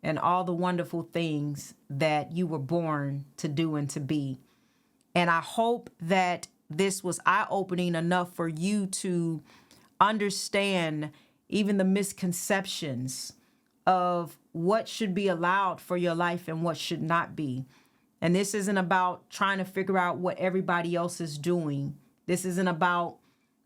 and all the wonderful things that you were born to do and to be. And I hope that this was eye-opening enough for you to understand even the misconceptions of what should be allowed for your life and what should not be. And this isn't about trying to figure out what everybody else is doing. This isn't about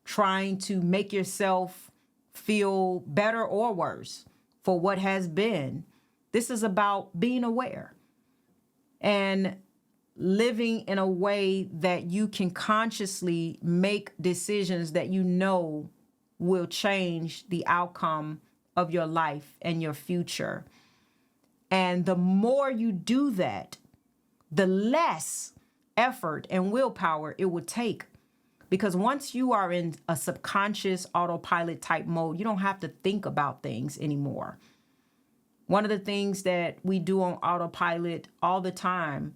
trying to make yourself feel better or worse for what has been. This is about being aware and living in a way that you can consciously make decisions that you know will change the outcome of your life and your future. And the more you do that, the less effort and willpower it would take. Because once you are in a subconscious autopilot type mode, you don't have to think about things anymore. One of the things that we do on autopilot all the time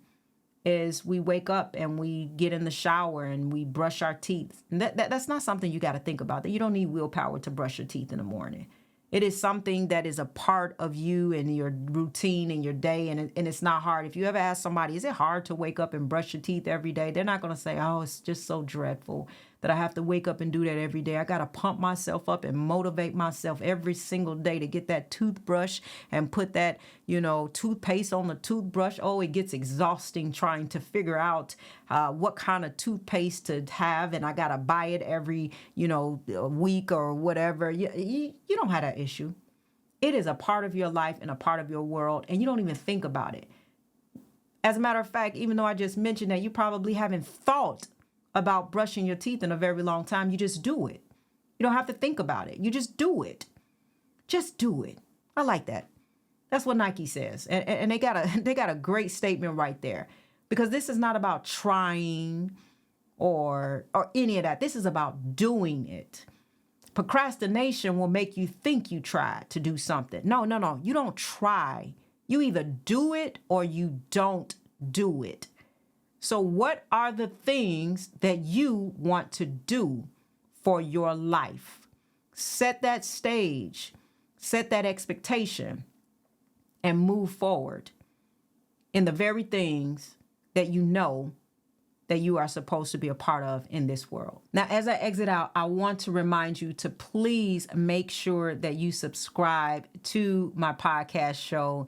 is we wake up and we get in the shower and we brush our teeth. And that's not something you got to think about. That you don't need willpower to brush your teeth in the morning. It is something that is a part of you and your routine and your day, and it's not hard. If you ever ask somebody, is it hard to wake up and brush your teeth every day? They're not going to say, oh, it's just so dreadful that I have to wake up and do that every day. I got to pump myself up and motivate myself every single day to get that toothbrush and put that, toothpaste on the toothbrush. Oh, it gets exhausting trying to figure out what kind of toothpaste to have, and I got to buy it every, a week or whatever. You don't have that issue. It is a part of your life and a part of your world, and you don't even think about it. As a matter of fact, even though I just mentioned that, you probably haven't thought about brushing your teeth in a very long time. You just do it. You don't have to think about it. You just do it. Just do it. I like that. That's what Nike says. And they got a great statement right there, because this is not about trying or any of that. This is about doing it. Procrastination will make you think you tried to do something. No. You don't try. You either do it or you don't do it. So what are the things that you want to do for your life? Set that stage, set that expectation, and move forward in the very things that you know that you are supposed to be a part of in this world. Now, as I exit out, I want to remind you to please make sure that you subscribe to my podcast show.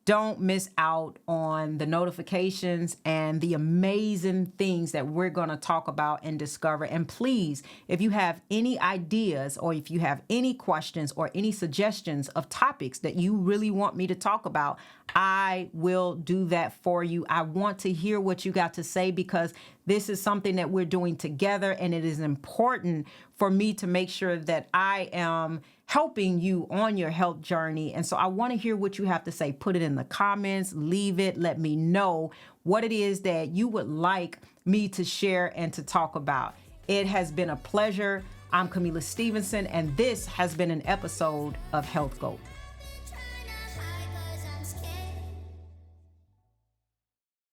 Don't miss out on the notifications and the amazing things that we're going to talk about and discover. And please, if you have any ideas or if you have any questions or any suggestions of topics that you really want me to talk about, I will do that for you. I want to hear what you got to say, because this is something that we're doing together, and it is important for me to make sure that I am helping you on your health journey. And so I want to hear what you have to say. Put it in the comments, leave it, let me know what it is that you would like me to share and to talk about. It has been a pleasure. I'm Kamilah Stevenson, and this has been an episode of Health Goat.